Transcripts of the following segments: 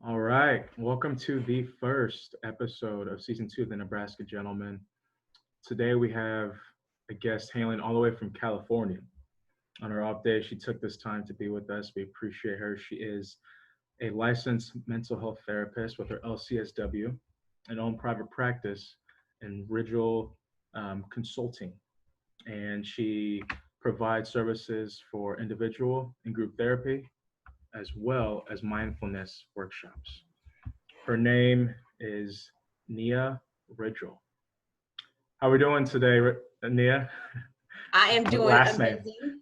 All right. Welcome to the first episode of season two of the Nebraska Gentleman. Today we have a guest hailing all the way from California. On her off day, she took this time to be with us. We appreciate her. She is a licensed mental health therapist with her LCSW, an own private practice in Ridgle Consulting. And she provides services for individual and group therapy, as well as mindfulness workshops. Her name is Nia Ridgle. How are we doing today, Nia? I am doing Last name. amazing.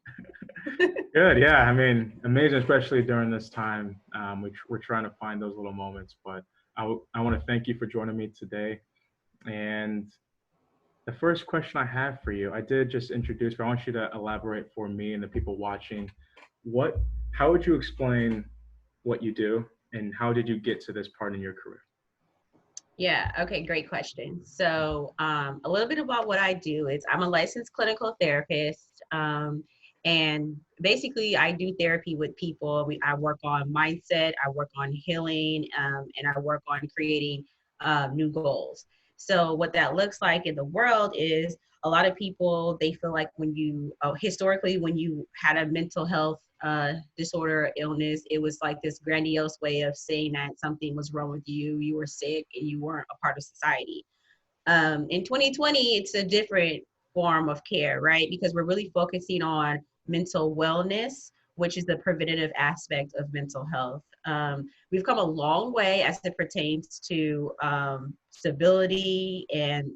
Good, yeah. I mean, amazing, especially during this time. We're trying to find those little moments, but I want to thank you for joining me today. And the first question I have for you, I did just introduce, but I want you to elaborate for me and the people watching. What, how would you explain what you do, and how did you get to this part in your career? Yeah, okay, great question. So, a little bit about what I do is I'm a licensed clinical therapist. And basically, I do therapy with people. I work on mindset, I work on healing, and I work on creating new goals. So, what that looks like in the world is a lot of people, they feel like when you, historically, when you had a mental health disorder or illness, it was like this grandiose way of saying that something was wrong with you, you were sick, and you weren't a part of society. In 2020, it's a different form of care, right? Because we're really focusing on mental wellness, which is the preventative aspect of mental health. We've come a long way as it pertains to stability and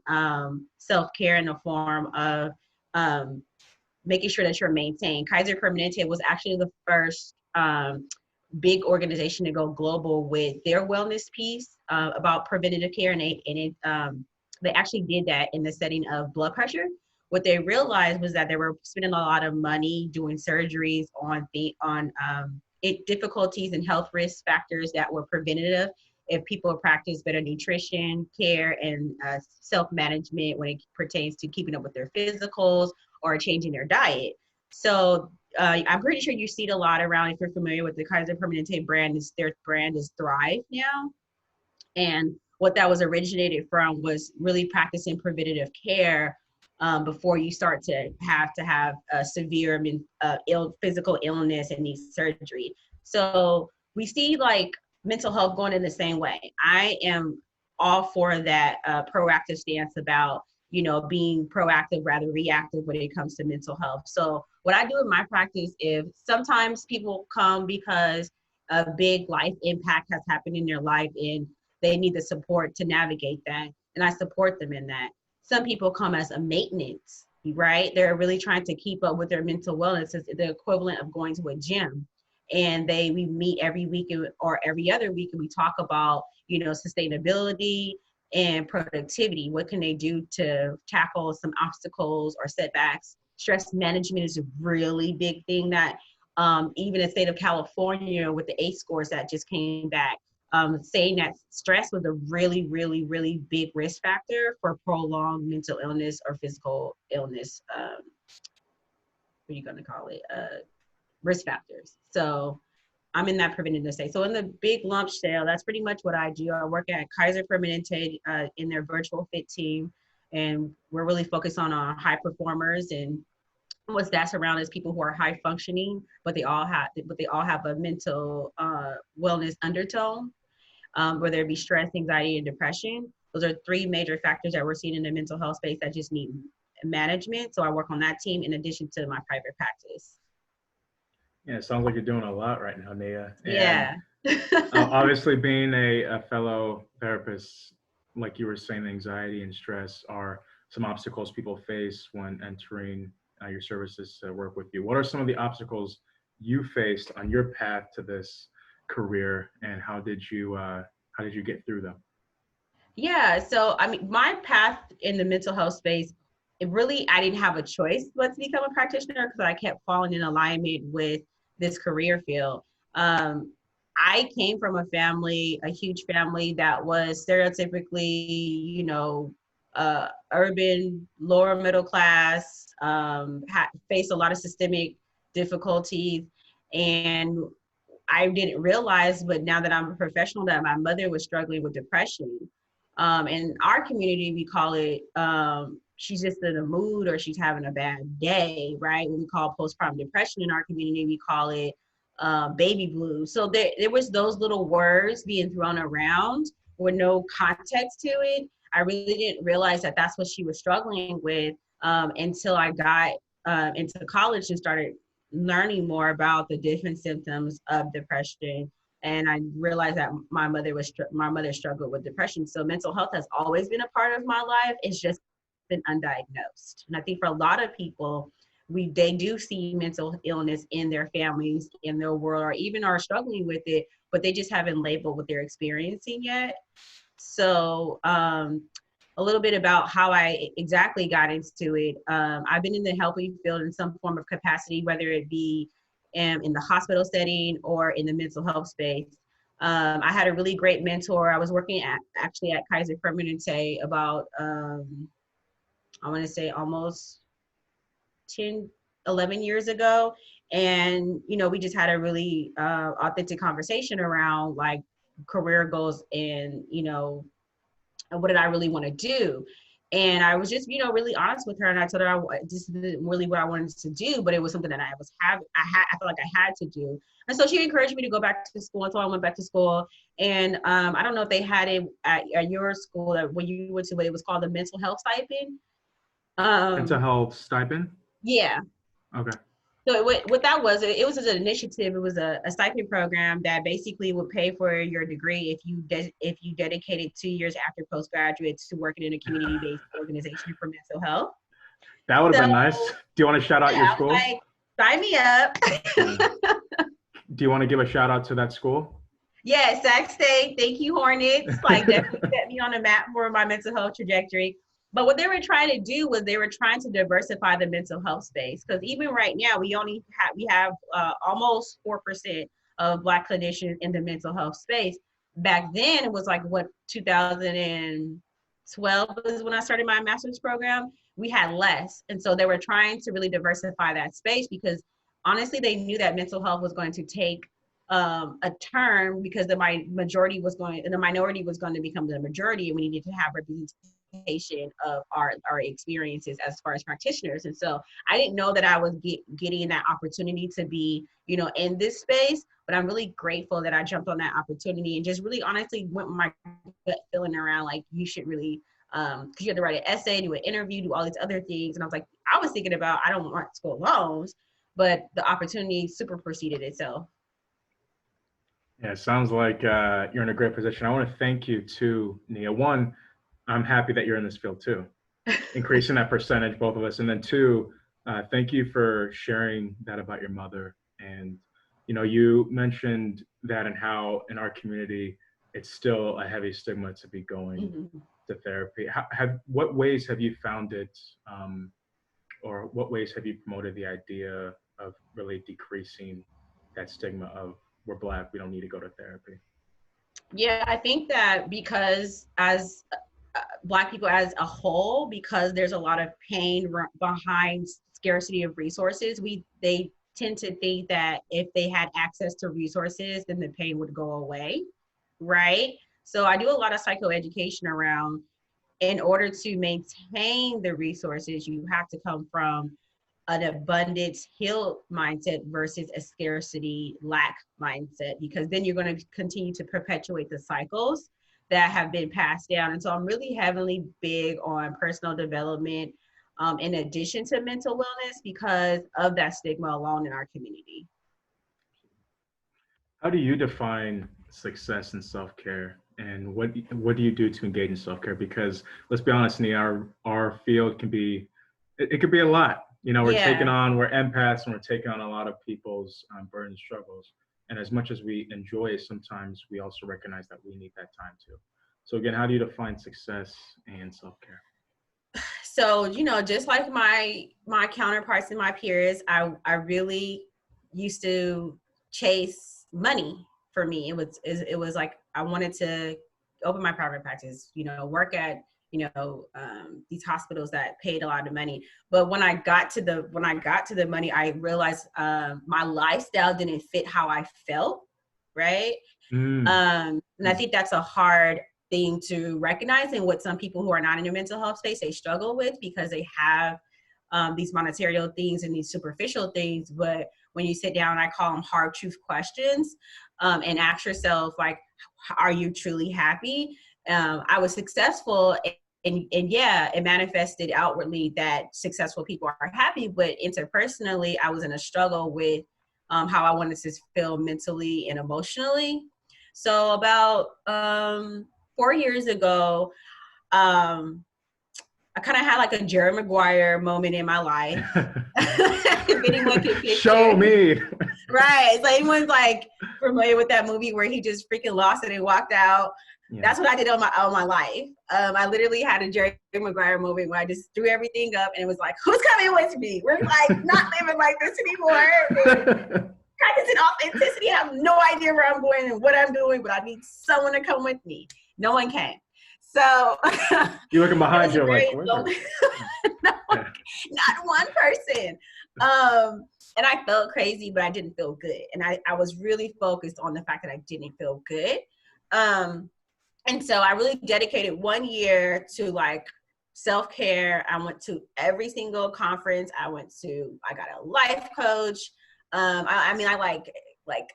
self-care in the form of um, making sure that you're maintained. Kaiser Permanente was actually the first big organization to go global with their wellness piece about preventative care, and they actually did that in the setting of blood pressure. What they realized was that they were spending a lot of money doing surgeries on difficulties and health risk factors that were preventative if people practice better nutrition care and self-management when it pertains to keeping up with their physicals or changing their diet. So I'm pretty sure you see it a lot around. If you're familiar with the Kaiser Permanente brand, their brand is Thrive now. And what that was originated from was really practicing preventative care before you start to have a severe physical illness and need surgery. So we see like mental health going in the same way. I am all for that proactive stance about being proactive rather reactive when it comes to mental health. So what I do in my practice is sometimes people come because a big life impact has happened in their life and they need the support to navigate that, and I support them in that. Some people come as a maintenance, right? They're really trying to keep up with their mental wellness. It's the equivalent of going to a gym, and we meet every week or every other week, and we talk about sustainability and productivity. What can they do to tackle some obstacles or setbacks? Stress management is a really big thing that even the state of California with the ACE scores that just came back, saying that stress was a really, really, really big risk factor for prolonged mental illness or physical illness. What are you going to call it? Risk factors. So I'm in that preventative state. So in the big lump sale, that's pretty much what I do. I work at Kaiser Permanente in their virtual fit team, and we're really focused on our high performers, and what's that's around is people who are high functioning, but they all have a mental wellness undertone, whether it be stress, anxiety, and depression. Those are three major factors that we're seeing in the mental health space that just need management. So I work on that team in addition to my private practice. Yeah, it sounds like you're doing a lot right now, Nia. And Yeah. obviously, being a fellow therapist, like you were saying, anxiety and stress are some obstacles people face when entering your services to work with you. What are some of the obstacles you faced on your path to this career, and how did you get through them? Yeah, so I mean, my path in the mental health space, I didn't have a choice but to become a practitioner because I kept falling in alignment with this career field. Um, I came from a huge family that was stereotypically, urban, lower middle class, faced a lot of systemic difficulties, and I didn't realize, but now that I'm a professional, that my mother was struggling with depression. In our community, we call it, she's just in a mood or she's having a bad day, right? What we call postpartum depression in our community, we call it baby blues. So there was those little words being thrown around with no context to it. I really didn't realize that that's what she was struggling with until I got into college and started learning more about the different symptoms of depression. And I realized that my mother struggled with depression. So mental health has always been a part of my life. It's just been undiagnosed. And I think for a lot of people, they do see mental illness in their families, in their world, or even are struggling with it, but they just haven't labeled what they're experiencing yet. So a little bit about how I exactly got into it. I've been in the helping field in some form of capacity, whether it be in the hospital setting or in the mental health space. I had a really great mentor. I was working actually at Kaiser Permanente about, I want to say almost 10, 11 years ago. And, we just had a really authentic conversation around like career goals and, what did I really want to do? And I was just, really honest with her. And I told her this isn't really what I wanted to do, but it was something that I felt like I had to do. And so she encouraged me to go back to school. And so I went back to school. And I don't know if they had it at your school when you went to, but it was called the mental health stipend. Mental health stipend? Yeah. Okay. So what that was, it was an initiative. It was a stipend program that basically would pay for your degree if you dedicated 2 years after postgraduate to working in a community-based organization for mental health. That would have been nice. Do you want to shout out your school? Like, sign me up. Do you want to give a shout out to that school? Yeah, Sac State. Thank you, Hornets. Like, definitely set me on the map for my mental health trajectory. But what they were trying to do was they were trying to diversify the mental health space, because even right now we have almost 4% of Black clinicians in the mental health space. Back then it was like 2012 was when I started my master's program. We had less, and so they were trying to really diversify that space because honestly they knew that mental health was going to take a turn because the minority was going to become the majority, and we needed to have representation of our experiences as far as practitioners. And so I didn't know that I was getting that opportunity to be, in this space, but I'm really grateful that I jumped on that opportunity and just really honestly went with my gut feeling around like you should really, because you have to write an essay, do an interview, do all these other things. And I was thinking about, I don't want school loans, but the opportunity superseded itself. Yeah, it sounds like you're in a great position. I want to thank you too, Nia. One, I'm happy that you're in this field too, increasing that percentage, both of us. And then two, thank you for sharing that about your mother. And, you mentioned that and how in our community, it's still a heavy stigma to be going to therapy. What ways have you found it, or what ways have you promoted the idea of really decreasing that stigma of we're Black, we don't need to go to therapy? Yeah, I think that because as Black people as a whole, because there's a lot of pain behind scarcity of resources, they tend to think that if they had access to resources, then the pain would go away, right? So I do a lot of psychoeducation around, in order to maintain the resources, you have to come from an abundance healed mindset versus a scarcity lack mindset, because then you're going to continue to perpetuate the cycles that have been passed down. And so I'm really heavily big on personal development in addition to mental wellness because of that stigma alone in our community. How do you define success in self-care, and what do you do to engage in self-care? Because let's be honest, Nia, our field can be, it could be a lot. We're empaths, and we're taking on a lot of people's burdens, struggles. And as much as we enjoy it, sometimes we also recognize that we need that time too. So again, how do you define success and self-care? So, just like my counterparts and my peers, I really used to chase money. For me, it was like I wanted to open my private practice, work at these hospitals that paid a lot of money. But when I got to the money, I realized my lifestyle didn't fit how I felt. right? Mm. And I think that's a hard thing to recognize, and what some people who are not in a mental health space, they struggle with, because they have these monetary things and these superficial things. But when you sit down, I call them hard truth questions, and ask yourself, like, are you truly happy? I was successful, and yeah, it manifested outwardly that successful people are happy, but interpersonally, I was in a struggle with how I wanted to feel mentally and emotionally. So about 4 years ago, I kind of had like a Jerry Maguire moment in my life. If anyone can Show picture, me. right? So anyone's like familiar with that movie where he just freaking lost it and walked out. Yeah. That's what I did on my life. I literally had a Jerry Maguire moment where I just threw everything up and it was like, who's coming with me? We're like not living like this anymore. Practicing authenticity. I have no idea where I'm going and what I'm doing, but I need someone to come with me. No one came. So you're looking behind you like, where's no, not one person. And I felt crazy, but I didn't feel good. And I was really focused on the fact that I didn't feel good. And so I really dedicated 1 year to like self-care. I went to every single conference. I got a life coach. I mean, I like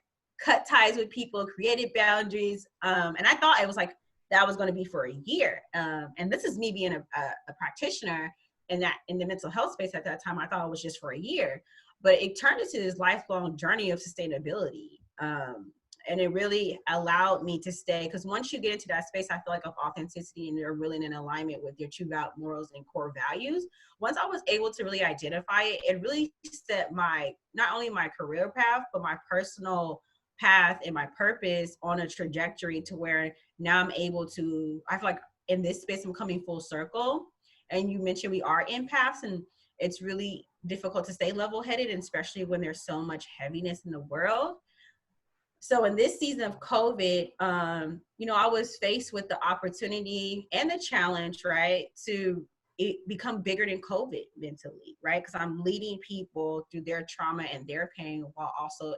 cut ties with people, created boundaries. And I thought it was like, that was going to be for a year. And this is me being a practitioner in the mental health space at that time. I thought it was just for a year, but it turned into this lifelong journey of sustainability. And it really allowed me to stay, because once you get into that space, I feel like, of authenticity, and you're really in alignment with your true morals and core values. Once I was able to really identify it, it really set not only my career path, but my personal path and my purpose on a trajectory to where now I'm able to, I feel like in this space, I'm coming full circle. And you mentioned we are empaths, and it's really difficult to stay level-headed, and especially when there's so much heaviness in the world. So in this season of COVID, I was faced with the opportunity and the challenge, right, to become bigger than COVID mentally, right? Because I'm leading people through their trauma and their pain while also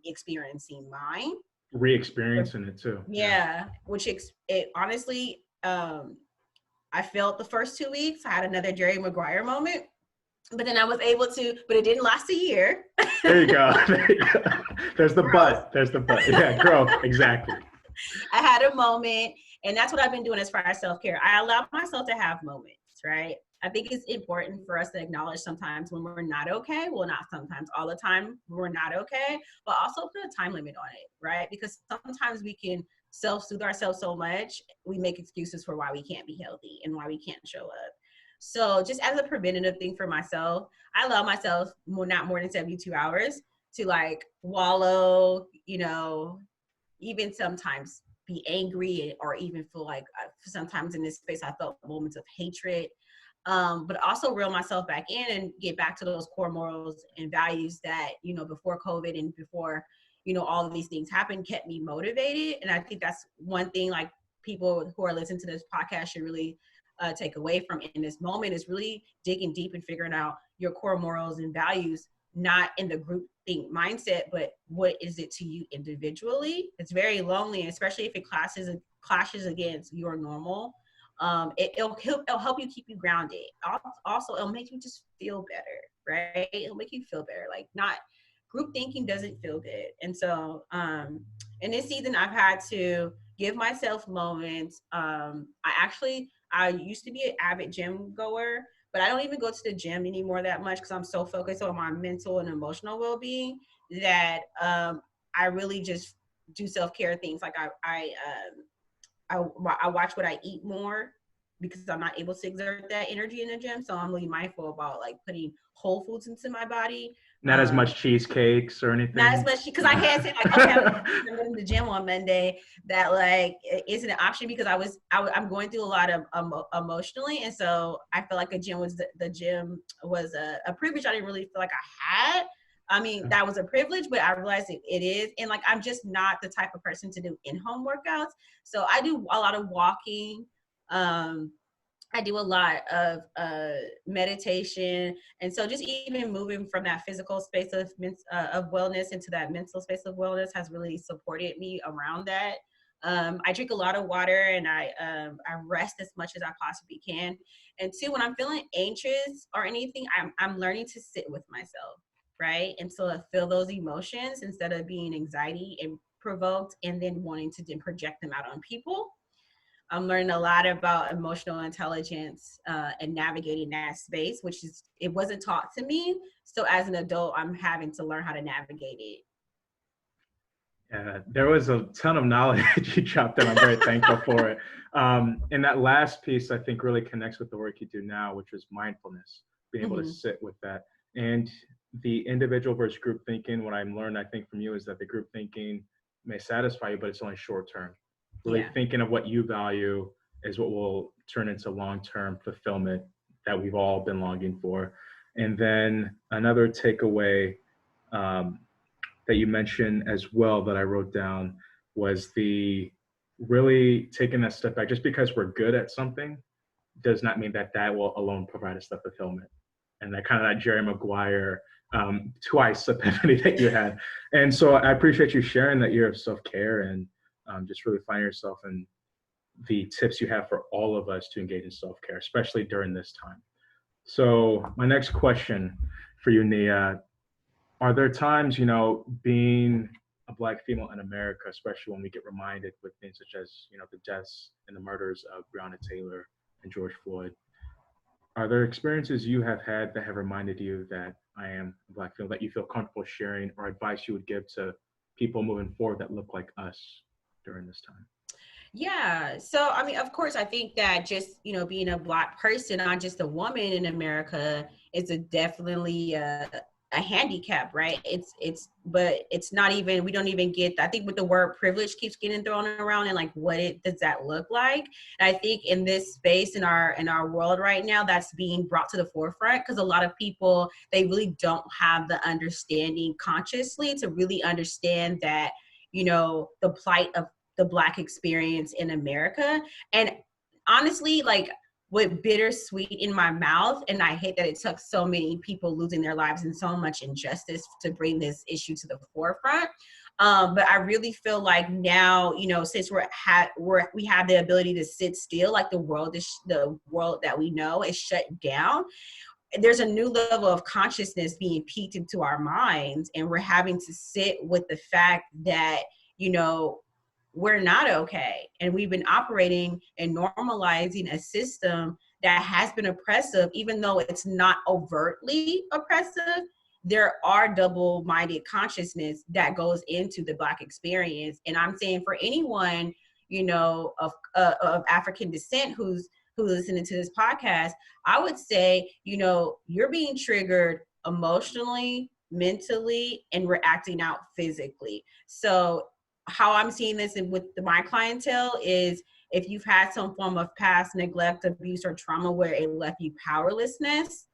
experiencing mine. Re-experiencing it too. Yeah, which it honestly, I felt the first 2 weeks. I had another Jerry Maguire moment, but then I was able to, but it didn't last a year. There you go. There's the but. There's the but. Yeah, growth. Exactly. I had a moment, and that's what I've been doing as far as self-care. I allow myself to have moments, right? I think it's important for us to acknowledge sometimes when we're not okay. Well, not sometimes, all the time we're not okay, but also put a time limit on it, right? Because sometimes we can self-soothe ourselves so much, we make excuses for why we can't be healthy and why we can't show up. So just as a preventative thing for myself, I allow myself not more than 72 hours to like wallow, even sometimes be angry, or even feel like sometimes in this space I felt moments of hatred. But also reel myself back in and get back to those core morals and values that, before COVID and before, all of these things happened, kept me motivated. And I think that's one thing, like, people who are listening to this podcast should really take away from in this moment, is really digging deep and figuring out your core morals and values, not in the group think mindset, but what is it to you individually. It's very lonely, especially if it clashes against your normal. It'll help you keep you grounded. Also, it'll make you just feel better, right? It'll make you feel better. Like, not group thinking doesn't feel good. And so in this season, I've had to give myself moments. I used to be an avid gym goer, but I don't even go to the gym anymore that much because I'm so focused on my mental and emotional well-being that I really just do self-care things. Like I watch what I eat more because I'm not able to exert that energy in the gym. So I'm really mindful about like putting whole foods into my body. Not as much cheesecakes or anything. Not as much, because I had said like, okay, I'm going to the gym on Monday. That like isn't an option because I'm going through a lot of emotionally, and so I feel like the gym was a privilege I didn't really feel like I had. I mean, that was a privilege, but I realized it is, and like I'm just not the type of person to do in-home workouts. So I do a lot of walking. I do a lot of meditation, and so just even moving from that physical space of wellness into that mental space of wellness has really supported me around that. I drink a lot of water, and I rest as much as I possibly can. And two, when I'm feeling anxious or anything, I'm learning to sit with myself, right? And so I feel those emotions instead of being anxiety and provoked, and then wanting to then project them out on people. I'm learning a lot about emotional intelligence and navigating that space, which is, it wasn't taught to me. So as an adult, I'm having to learn how to navigate it. There was a ton of knowledge you dropped in. I'm very thankful for it. And that last piece, I think, really connects with the work you do now, which is mindfulness, being able to Mm-hmm. sit with that. And the individual versus group thinking, what I'm learned, I think, from you is that the group thinking may satisfy you, but it's only short term. Really Yeah. thinking of what you value is what will turn into long term fulfillment that we've all been longing for. And then another takeaway um, that you mentioned as well that I wrote down was the really taking that step back. Just because we're good at something does not mean that that will alone provide us the fulfillment. And that kind of that Jerry Maguire twice epiphany that you had. And so I appreciate you sharing that year of self-care and just really finding yourself in the tips you have for all of us to engage in self-care, especially during this time. So my next question for you, Nia, are there times, being a Black female in America, especially when we get reminded with things such as, the deaths and the murders of Breonna Taylor and George Floyd, are there experiences you have had that have reminded you that I am a Black female, that you feel comfortable sharing, or advice you would give to people moving forward that look like us during this time? Yeah. So, I mean, of course, I think that just, being a Black person, not just a woman in America, is definitely a handicap, right? But it's not even, we don't even get, I think with the word privilege keeps getting thrown around, and like, does that look like? And I think in this space, in our world right now, that's being brought to the forefront, because a lot of people, they really don't have the understanding consciously to really understand that, the plight of the Black experience in America. And honestly, like, with bittersweet in my mouth, and I hate that it took so many people losing their lives and so much injustice to bring this issue to the forefront. But I really feel like now, since we have the ability to sit still, like the world that we know is shut down. There's a new level of consciousness being peeked into our minds, and we're having to sit with the fact that, we're not okay. And we've been operating and normalizing a system that has been oppressive, even though it's not overtly oppressive. There are double-minded consciousness that goes into the Black experience. And I'm saying for anyone, of African descent who's listening to this podcast, I would say, you're being triggered emotionally, mentally, and we're acting out physically. So how I'm seeing this with my clientele is, if you've had some form of past neglect, abuse, or trauma where it left you powerlessness,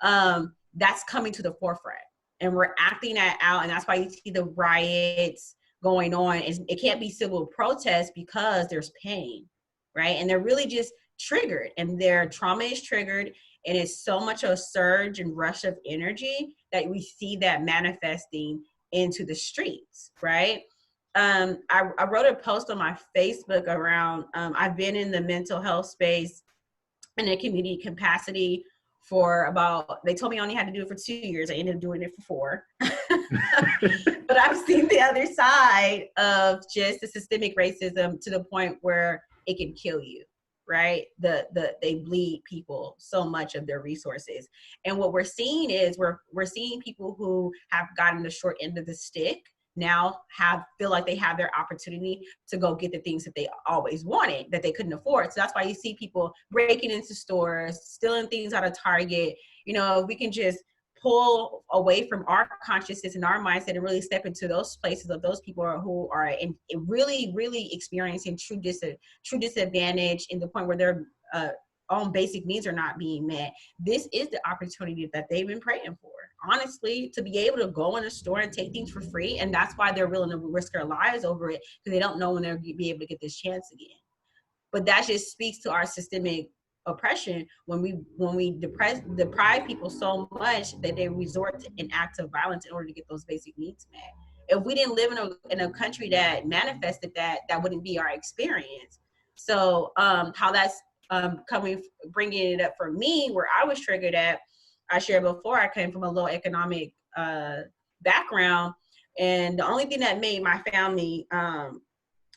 that's coming to the forefront. And we're acting that out. And that's why you see the riots going on. It can't be civil protest because there's pain, right? And they're really just triggered, and their trauma is triggered. And it's so much a surge and rush of energy that we see that manifesting into the streets, right? I wrote a post on my Facebook around, I've been in the mental health space in a community capacity for they told me I only had to do it for 2 years. I ended up doing it for 4. But I've seen the other side of just the systemic racism to the point where it can kill you, right? They bleed people so much of their resources. And what we're seeing is we're seeing people who have gotten the short end of the stick now feel like they have their opportunity to go get the things that they always wanted that they couldn't afford. So that's why you see people breaking into stores, stealing things out of Target. We can just pull away from our consciousness and our mindset and really step into those places of those people who are in really, really experiencing true disadvantage, in the point where their own basic needs are not being met. This is the opportunity that they've been praying for, honestly, to be able to go in a store and take things for free. And that's why they're willing to risk their lives over it, because they don't know when they'll be able to get this chance again. But that just speaks to our systemic oppression when we deprive people so much that they resort to an act of violence in order to get those basic needs met. If we didn't live in a country that manifested that, that wouldn't be our experience. So how that's bringing it up for me, where I was triggered at, I shared before, I came from a low economic background, and the only thing that made my family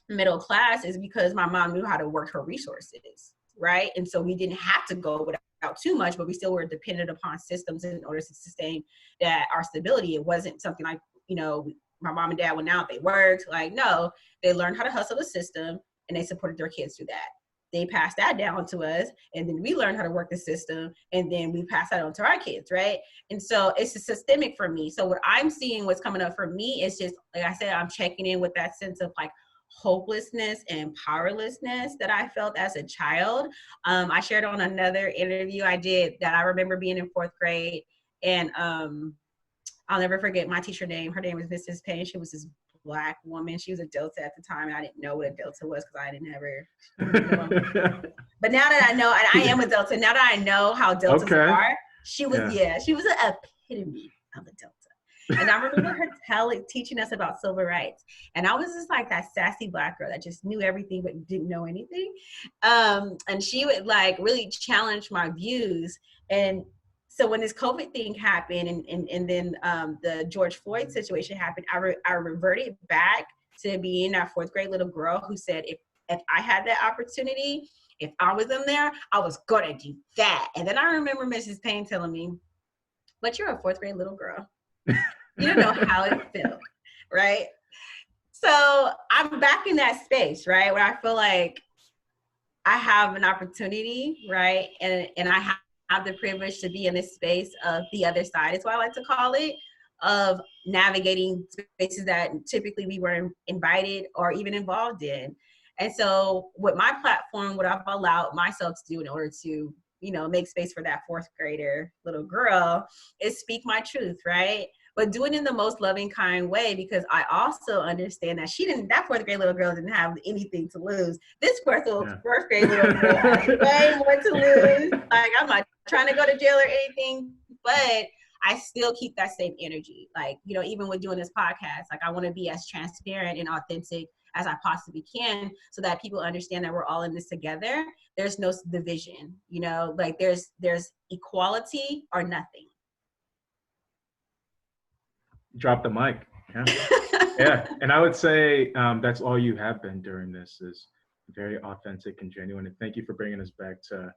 middle class is because my mom knew how to work her resources, right? And so we didn't have to go without too much, but we still were dependent upon systems in order to sustain that our stability. It wasn't something like, you know, my mom and dad went out, they worked. Like, no, they learned how to hustle the system and they supported their kids through that. They passed that down to us, and then we learned how to work the system, and then we pass that on to our kids, right? And so it's a systemic for me. So what I'm seeing, what's coming up for me is just, like I said, I'm checking in with that sense of like hopelessness and powerlessness that I felt as a child. I shared on another interview I did that I remember being in 4th grade, and I'll never forget my teacher name. Her name was Mrs. Payne. She was this Black woman. She was a Delta at the time, and I didn't know what a Delta was because I didn't ever. But now that I know, and I am a Delta, now that I know how Deltas are, she was she was an epitome of a Delta. And I remember her teaching us about civil rights. And I was just like that sassy Black girl that just knew everything but didn't know anything. And she would like really challenge my views. And so when this COVID thing happened and then the George Floyd situation happened, I reverted back to being that 4th grade little girl who said, if I had that opportunity, if I was in there, I was gonna do that. And then I remember Mrs. Payne telling me, but you're a 4th grade little girl. You don't know how it felt, right? So I'm back in that space, right? Where I feel like I have an opportunity, right? And I have the privilege to be in this space of the other side, is what I like to call it, of navigating spaces that typically we weren't invited or even involved in. And so with my platform, what I've allowed myself to do in order to, you know, make space for that 4th grader little girl is speak my truth, right? But do it in the most loving, kind way, because I also understand that that 4th grade little girl didn't have anything to lose. This 4th grade little girl has way more to lose. Like, I'm not trying to go to jail or anything, but I still keep that same energy. Like, you know, even with doing this podcast, like I want to be as transparent and authentic as I possibly can so that people understand that we're all in this together. There's no division, you know, like there's equality or nothing. Drop the mic. Yeah. And I would say that's all you have been during this, is very authentic and genuine. And thank you for bringing us back to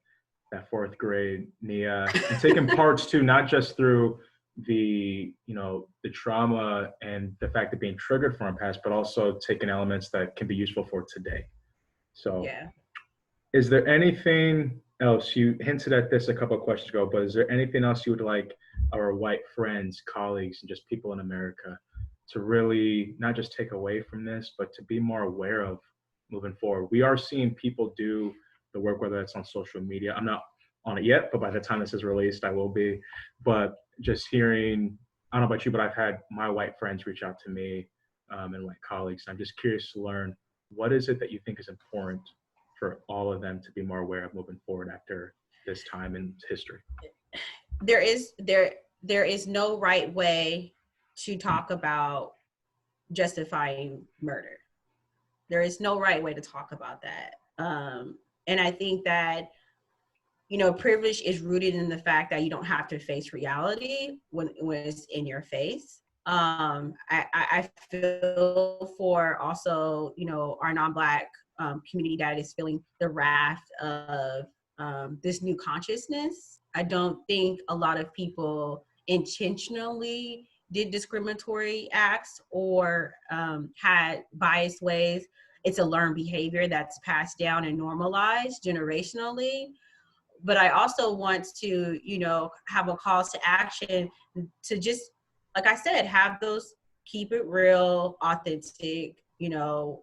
that 4th grade Nia, and taking parts too, not just through the, you know, the trauma and the fact of being triggered from our past, but also taking elements that can be useful for today. So is there anything else, you hinted at this a couple of questions ago, but is there anything else you would like our white friends, colleagues, and just people in America to really not just take away from this, but to be more aware of moving forward? We are seeing people do the work, whether it's on social media. I'm not on it yet, but by the time this is released, I will be. But just hearing, I don't know about you, but I've had my white friends reach out to me and white colleagues. I'm just curious to learn, what is it that you think is important for all of them to be more aware of moving forward after this time in history? There is no right way to talk about justifying murder. There is no right way to talk about that. And I think that, you know, privilege is rooted in the fact that you don't have to face reality when it's in your face. I feel for also, you know, our non-Black community that is feeling the wrath of this new consciousness. I don't think a lot of people intentionally did discriminatory acts or had biased ways. It's a learned behavior that's passed down and normalized generationally. But I also want to, you know, have a call to action to just, like I said, have those keep it real, authentic, you know,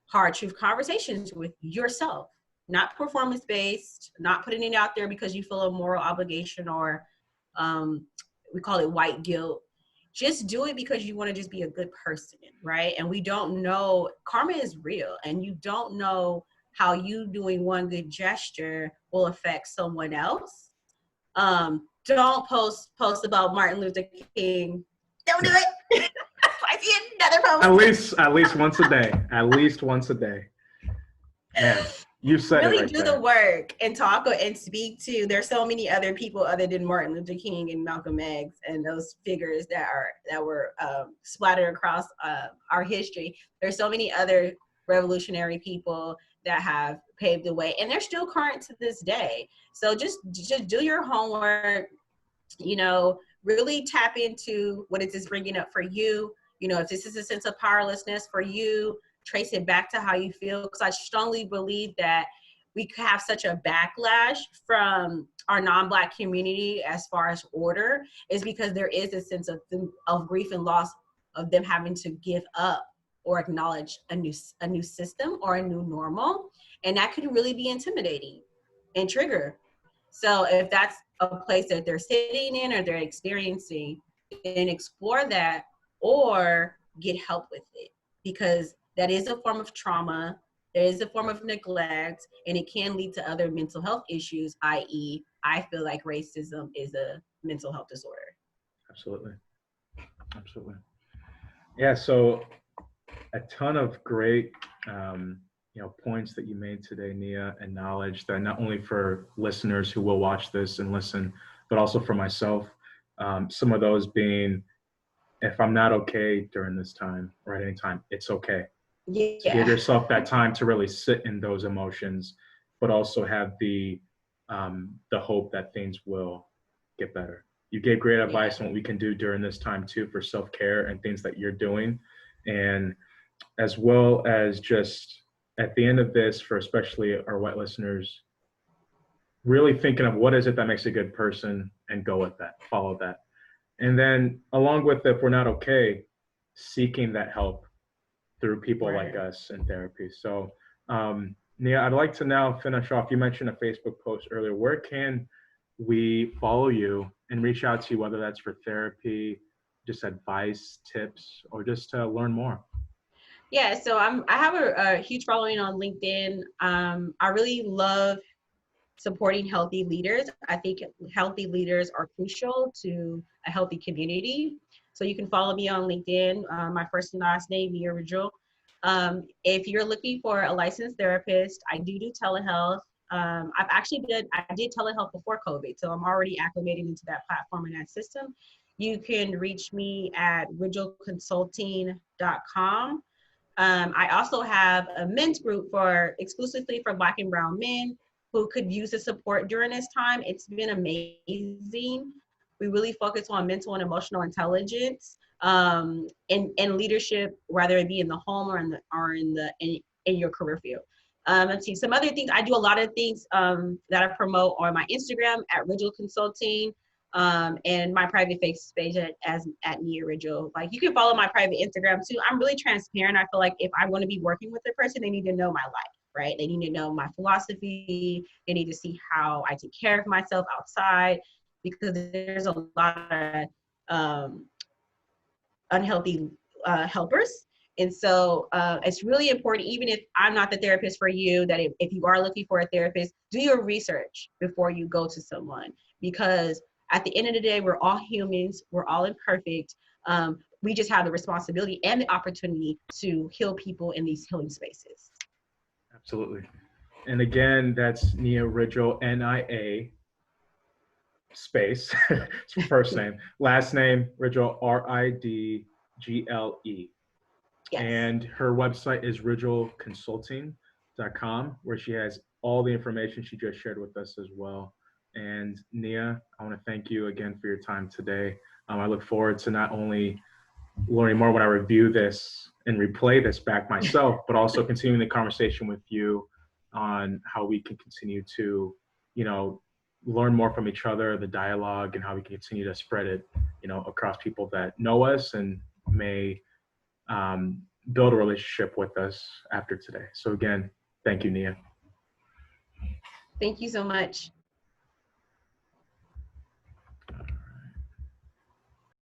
hard truth conversations with yourself, not performance-based, not putting it out there because you feel a moral obligation or we call it white guilt. Just do it because you want to just be a good person, right? And we don't know, karma is real, and you don't know how you doing one good gesture will affect someone else. Don't post about Martin Luther King. Don't do it. I see another post. At least once a day. At least once a day. Man, you said really it right do there. the work and talk and speak to. There's so many other people other than Martin Luther King and Malcolm X and those figures that were splattered across our history. There's so many other revolutionary people that have paved the way, and they're still current to this day. So just do your homework. You know, really tap into what it is bringing up for you. You know, if this is a sense of powerlessness for you, trace it back to how you feel, because I strongly believe that we have such a backlash from our non-Black community as far as order is because there is a sense of grief and loss of them having to give up or acknowledge a new system or a new normal, and that could really be intimidating and trigger. So if that's a place that they're sitting in or they're experiencing, then explore that or get help with it, because that is a form of trauma. There is a form of neglect, and it can lead to other mental health issues, i.e., I feel like racism is a mental health disorder. Absolutely. Absolutely. Yeah, so a ton of great points that you made today, Nia, and knowledge that not only for listeners who will watch this and listen, but also for myself. Some of those being, if I'm not okay during this time or at any time, it's okay. Yeah. To give yourself that time to really sit in those emotions, but also have the hope that things will get better. You gave great advice on what we can do during this time too for self-care and things that you're doing. And as well as just at the end of this, for especially our white listeners, really thinking of what is it that makes a good person and go with that, follow that. And then along with, if we're not okay, seeking that help through people like us in therapy. So Nia, I'd like to now finish off. You mentioned a Facebook post earlier. Where can we follow you and reach out to you, whether that's for therapy, just advice, tips, or just to learn more? Yeah, so I have a huge following on LinkedIn. I really love supporting healthy leaders. I think healthy leaders are crucial to a healthy community. So you can follow me on LinkedIn, my first and last name, Nia Ridgle. If you're looking for a licensed therapist, I do telehealth. I did telehealth before COVID, so I'm already acclimating into that platform and that system. You can reach me at ridgleconsulting.com. I also have a men's group exclusively for Black and Brown men who could use the support during this time. It's been amazing. We really focus on mental and emotional intelligence and leadership, whether it be in the home or in your career field. Let's see some other things. I do a lot of things that I promote on my Instagram at Ridgle Consulting. And my private Facebook page at Nia Ridgle. Like, you can follow my private Instagram too. I'm really transparent. I feel like if I want to be working with a person, they need to know my life, right? They need to know my philosophy. They need to see how I take care of myself outside, because there's a lot of unhealthy helpers. And so it's really important, even if I'm not the therapist for you, that if you are looking for a therapist, do your research before you go to someone, because at the end of the day, we're all humans. We're all imperfect. We just have the responsibility and the opportunity to heal people in these healing spaces. Absolutely. And again, that's Nia Ridgle, Nia space, first name, last name, Ridgle, Ridgle. Yes. And her website is ridgleconsulting.com, where she has all the information she just shared with us as well. And Nia, I want to thank you again for your time today. I look forward to not only learning more when I review this and replay this back myself, but also continuing the conversation with you on how we can continue to, learn more from each other, the dialogue, and how we can continue to spread it, across people that know us and may build a relationship with us after today. So again, thank you, Nia. Thank you so much.